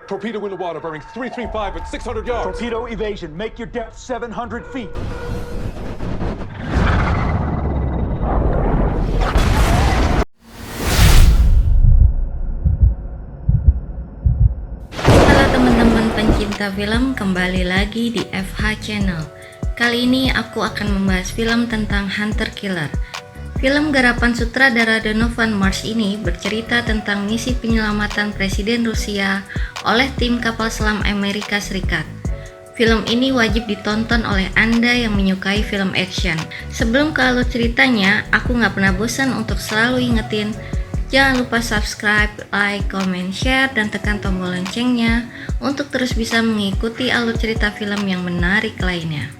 Torpedo in the water, bearing 335 at 600 yards. Torpedo evasion. Make your depth 700 feet. Halo teman-teman pencinta film, kembali lagi di FH Channel. Kali ini aku akan membahas film tentang Hunter Killer. Film garapan sutradara Donovan Marsh ini bercerita tentang misi penyelamatan Presiden Rusia oleh tim kapal selam Amerika Serikat. Film ini wajib ditonton oleh Anda yang menyukai film action. Sebelum ke alur ceritanya, aku nggak pernah bosan untuk selalu ingetin, jangan lupa subscribe, like, comment, share, dan tekan tombol loncengnya untuk terus bisa mengikuti alur cerita film yang menarik lainnya.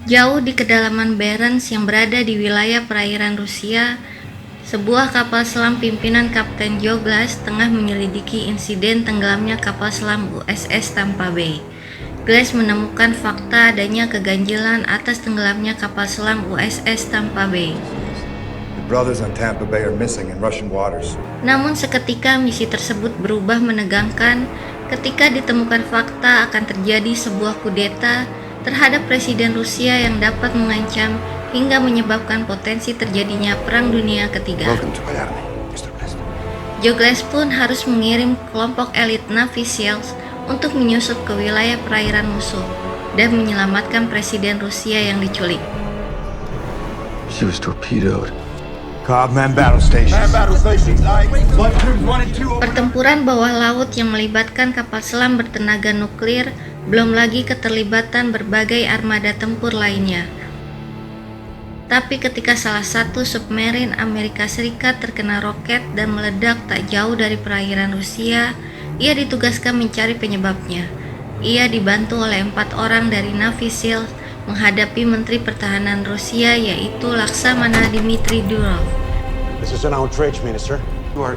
Jauh di kedalaman Barents yang berada di wilayah perairan Rusia, sebuah kapal selam pimpinan Kapten Joe Glass tengah menyelidiki insiden tenggelamnya kapal selam USS Tampa Bay. Glass menemukan fakta adanya keganjilan atas tenggelamnya kapal selam USS Tampa Bay. The brothers on Tampa Bay are missing in Russian waters. Namun seketika misi tersebut berubah menegangkan ketika ditemukan fakta akan terjadi sebuah kudeta terhadap Presiden Rusia yang dapat mengancam hingga menyebabkan potensi terjadinya Perang Dunia Ketiga. Joe Glass pun harus mengirim kelompok elit Navy SEALs untuk menyusup ke wilayah perairan musuh dan menyelamatkan Presiden Rusia yang diculik. She was torpedoed. Cobb, man battle stations. Pertempuran bawah laut yang melibatkan kapal selam bertenaga nuklir, belum lagi keterlibatan berbagai armada tempur lainnya. Tapi ketika salah satu submarine Amerika Serikat terkena roket dan meledak tak jauh dari perairan Rusia, ia ditugaskan mencari penyebabnya. Ia dibantu oleh 4 orang dari Navy SEAL menghadapi Menteri Pertahanan Rusia, yaitu Laksamana Dmitry Durov.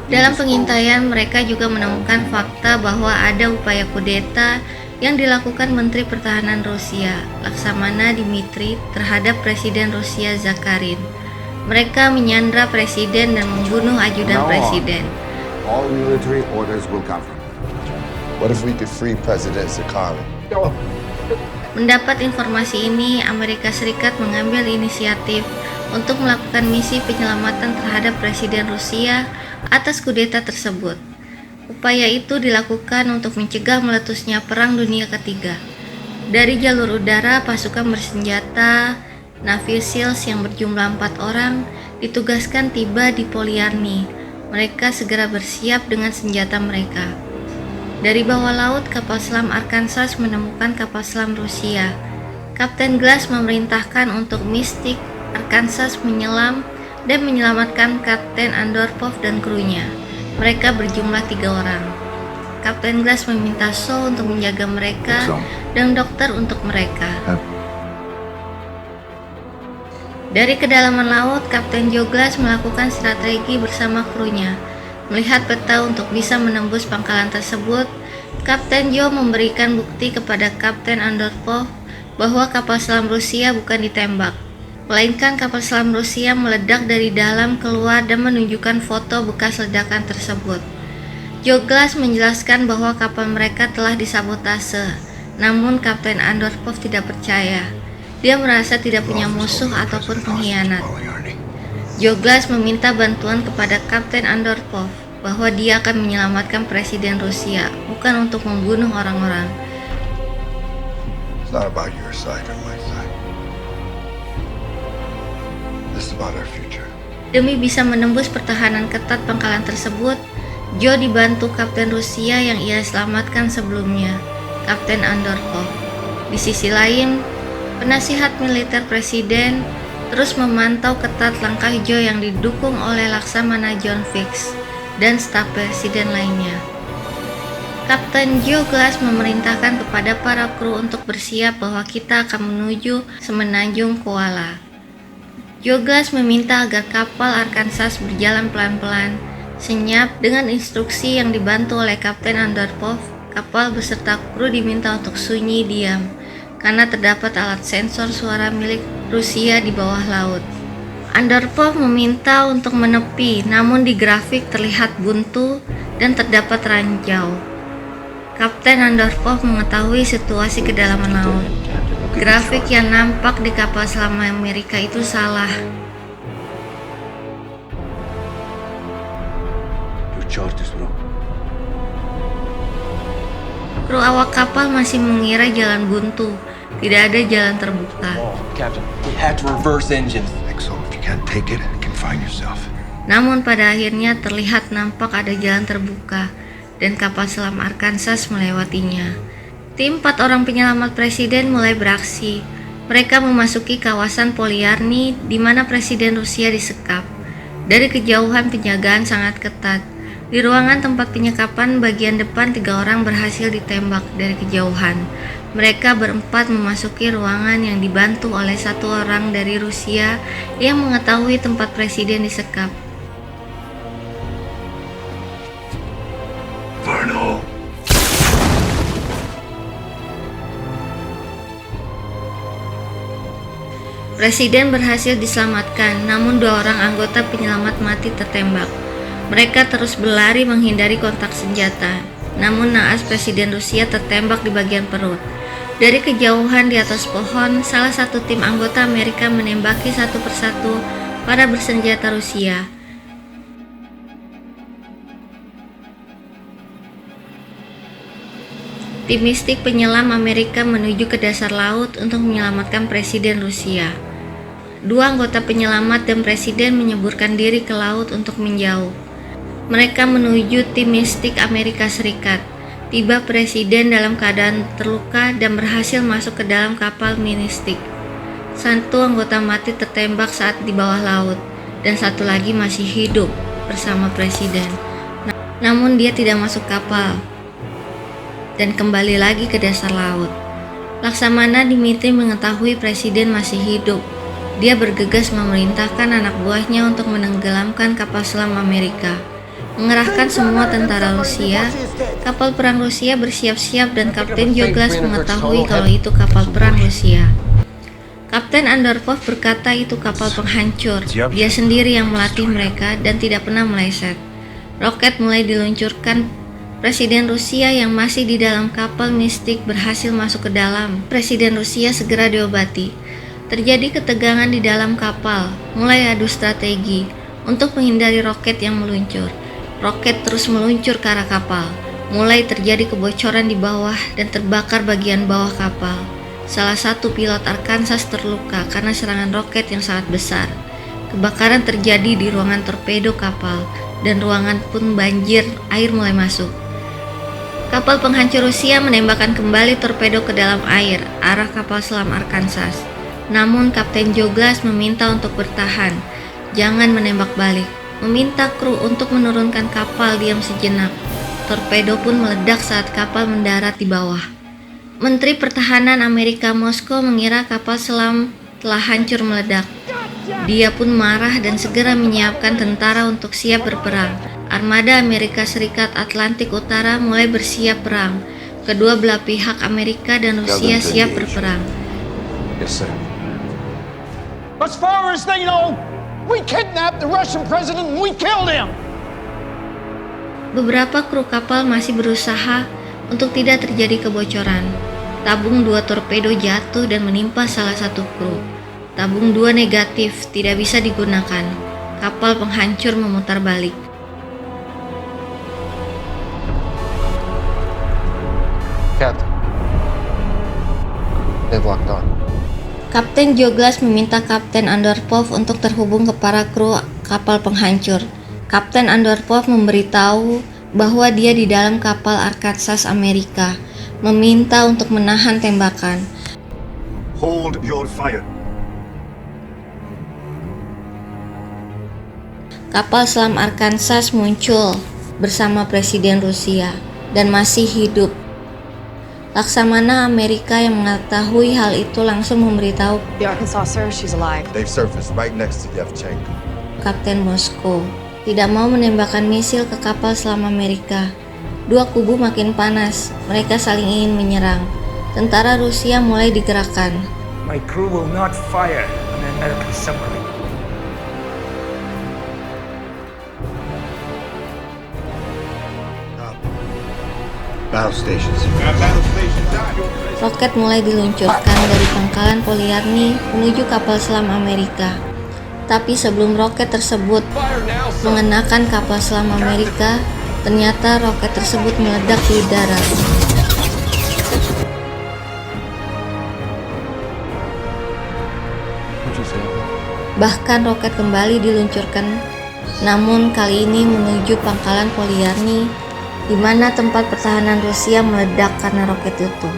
Dalam pengintaian, mereka juga menemukan fakta bahwa ada upaya kudeta yang dilakukan Menteri Pertahanan Rusia, Laksamana Dmitry, terhadap Presiden Rusia Zakharin. Mereka menyandra presiden dan membunuh ajudan presiden. All military orders will come from. What if we could free President Zakharin? Mendapat informasi ini, Amerika Serikat mengambil inisiatif untuk melakukan misi penyelamatan terhadap Presiden Rusia atas kudeta tersebut. Upaya itu dilakukan untuk mencegah meletusnya Perang Dunia Ketiga. Dari jalur udara, pasukan bersenjata Navy SEALs yang berjumlah 4 orang ditugaskan tiba di Polyarny. Mereka segera bersiap dengan senjata mereka. Dari bawah laut, kapal selam Arkansas menemukan kapal selam Rusia. Kapten Glass memerintahkan untuk Mystic Arkansas menyelam dan menyelamatkan Kapten Andropov dan krunya. Mereka berjumlah 3 orang. Kapten Glass meminta Shaw untuk menjaga mereka dan dokter untuk mereka. Dari kedalaman laut, Kapten Joe Glass melakukan strategi bersama krunya. Melihat peta untuk bisa menembus pangkalan tersebut, Kapten Joe memberikan bukti kepada Kapten Andropov bahwa kapal selam Rusia bukan ditembak, melainkan kapal selam Rusia meledak dari dalam keluar dan menunjukkan foto bekas ledakan tersebut. Joe Glass menjelaskan bahwa kapal mereka telah disabotase, namun Kapten Andropov tidak percaya. Dia merasa tidak punya musuh ataupun pengkhianat. Joe Glass meminta bantuan kepada Kapten Andropov bahwa dia akan menyelamatkan Presiden Rusia, bukan untuk membunuh orang-orang. It's not about your side or my side. This is about our future. Demi bisa menembus pertahanan ketat pangkalan tersebut, Joe dibantu Kapten Rusia yang ia selamatkan sebelumnya, Kapten Andropov. Di sisi lain, penasihat militer presiden terus memantau ketat langkah Joe yang didukung oleh Laksamana John Fix dan staf presiden lainnya. Kapten Joe Glass memerintahkan kepada para kru untuk bersiap bahwa kita akan menuju semenanjung Koala. Joe Glass meminta agar kapal Arkansas berjalan pelan-pelan, senyap dengan instruksi yang dibantu oleh Kapten Andropov. Kapal beserta kru diminta untuk sunyi diam karena terdapat alat sensor suara milik Rusia di bawah laut. Andropov meminta untuk menepi, namun di grafik terlihat buntu dan terdapat ranjau. Kapten Andropov mengetahui situasi kedalaman laut. Grafik yang nampak di kapal selam Amerika itu salah. Your chart is wrong. Kru awak kapal masih mengira jalan buntu, tidak ada jalan terbuka. Captain, we had to reverse engines. So if you can't take it, confine yourself. Namun pada akhirnya terlihat nampak ada jalan terbuka dan kapal selam Arkansas melewatinya. Tim 4 orang penyelamat presiden mulai beraksi. Mereka memasuki kawasan Polyarny di mana Presiden Rusia disekap. Dari kejauhan penjagaan sangat ketat. Di ruangan tempat penyekapan bagian depan 3 orang berhasil ditembak dari kejauhan. Mereka berempat memasuki ruangan yang dibantu oleh 1 orang dari Rusia yang mengetahui tempat presiden disekap. Varno. Presiden berhasil diselamatkan, namun 2 orang anggota penyelamat mati tertembak. Mereka terus berlari menghindari kontak senjata, namun naas Presiden Rusia tertembak di bagian perut. Dari kejauhan di atas pohon, salah satu tim anggota Amerika menembaki satu persatu para bersenjata Rusia. Tim mistik penyelam Amerika menuju ke dasar laut untuk menyelamatkan Presiden Rusia. 2 anggota penyelamat dan Presiden menyeburkan diri ke laut untuk menjauh. Mereka menuju tim mistik Amerika Serikat. Tiba Presiden dalam keadaan terluka dan berhasil masuk ke dalam kapal mistik. 1 anggota mati tertembak saat di bawah laut, dan 1 lagi masih hidup bersama Presiden. Namun dia tidak masuk kapal dan kembali lagi ke dasar laut. Laksamana Dmitri mengetahui Presiden masih hidup. Dia bergegas memerintahkan anak buahnya untuk menenggelamkan kapal selam Amerika. Mengerahkan semua tentara Rusia, kapal perang Rusia bersiap-siap dan Kapten Joglas mengetahui kalau itu kapal perang Rusia. Kapten Andropov berkata itu kapal penghancur. Dia sendiri yang melatih mereka dan tidak pernah meleset. Roket mulai diluncurkan. Presiden Rusia yang masih di dalam kapal mistik berhasil masuk ke dalam. Presiden Rusia segera diobati. Terjadi ketegangan di dalam kapal, mulai adu strategi untuk menghindari roket yang meluncur. Roket terus meluncur ke arah kapal. Mulai terjadi kebocoran di bawah dan terbakar bagian bawah kapal. Salah satu pilot Arkansas terluka karena serangan roket yang sangat besar. Kebakaran terjadi di ruangan torpedo kapal dan ruangan pun banjir, air mulai masuk. Kapal penghancur Rusia menembakkan kembali torpedo ke dalam air, arah kapal selam Arkansas. Namun Kapten Joglas meminta untuk bertahan, jangan menembak balik. Meminta kru untuk menurunkan kapal diam sejenak. Torpedo pun meledak saat kapal mendarat di bawah. Menteri Pertahanan Amerika Moskow mengira kapal selam telah hancur meledak. Dia pun marah dan segera menyiapkan tentara untuk siap berperang. Armada Amerika Serikat Atlantik Utara mulai bersiap perang. Kedua belah pihak Amerika dan Rusia siap berperang. Yes, sir. As far as they know, we kidnapped the Russian president and we killed him. Beberapa kru kapal masih berusaha untuk tidak terjadi kebocoran. Tabung 2 torpedo jatuh dan menimpa salah satu kru. Tabung 2 negatif, tidak bisa digunakan. Kapal penghancur memutar balik. Captain, they've locked on. Kapten Joglas meminta Kapten Andropov untuk terhubung ke para kru kapal penghancur. Kapten Andropov memberitahu bahwa dia di dalam kapal Arkansas Amerika, meminta untuk menahan tembakan. Hold your fire. Kapal selam Arkansas muncul bersama Presiden Rusia dan masih hidup. Laksamana Amerika yang mengetahui hal itu langsung memberitahu The Arkansas, sir, she's alive. They've surfaced right next to Yevchenko. Kapten Moskow tidak mau menembakkan misil ke kapal selam Amerika. 2 kubu makin panas, mereka saling ingin menyerang. Tentara Rusia mulai digerakkan. My crew will not fire on an American submarine. Battle stations. Roket mulai diluncurkan dari pangkalan Polyarny menuju kapal selam Amerika. Tapi sebelum roket tersebut mengenakan kapal selam Amerika, ternyata roket tersebut meledak di udara. Bahkan roket kembali diluncurkan, namun kali ini menuju pangkalan Polyarny, di mana tempat pertahanan Rusia meledak karena roket itu.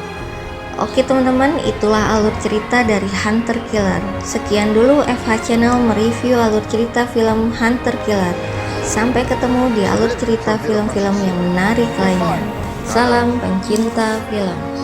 Oke teman-teman, itulah alur cerita dari Hunter Killer. Sekian dulu FH Channel mereview alur cerita film Hunter Killer. Sampai ketemu di alur cerita film-film yang menarik lainnya. Salam pencinta film.